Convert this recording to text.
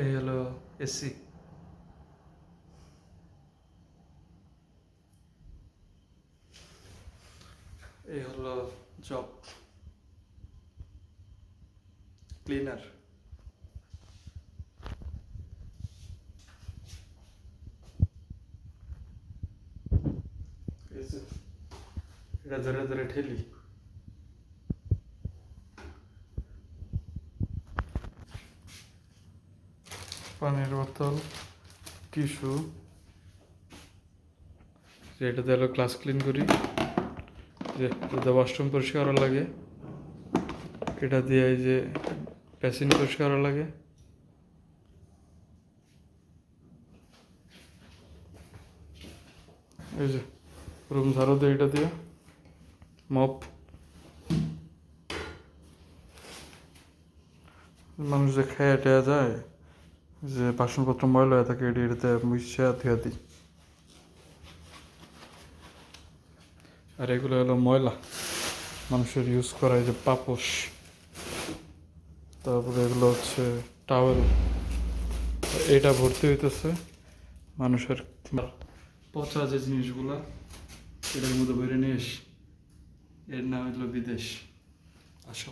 এই হলো এসি। এই হলো জব ক্লিনার। এটা ধরে ধরে ঠেলি। পানির বোতল, টিস্যু, এটা দিয়ে ক্লাস ক্লিন করি, যে যদি ওয়াশরুম পরিষ্কার করা লাগে, এটা দিয়ে এই যে বেসিন পরিষ্কার করা লাগে। এই যে রুম ঝাড়ু দিয়ে এটা দিয়ে মপ। মানুষ যে খেয়ে টেয়া যায়, যে বাসনপত্র ময়লা হয়ে থাকে, এটাতে মুছা ধুয়ে দিই। আর এগুলো হলো ময়লা মানুষের ইউজ করা, এই যে পাপোশ, তারপরে এগুলো হচ্ছে টাওয়েল। এটা ভর্তি হইতেছে মানুষের পচা যে জিনিসগুলা, এটার মধ্যে বেরিয়ে নিয়ে এর নাম হলো বিদেশ। আসো।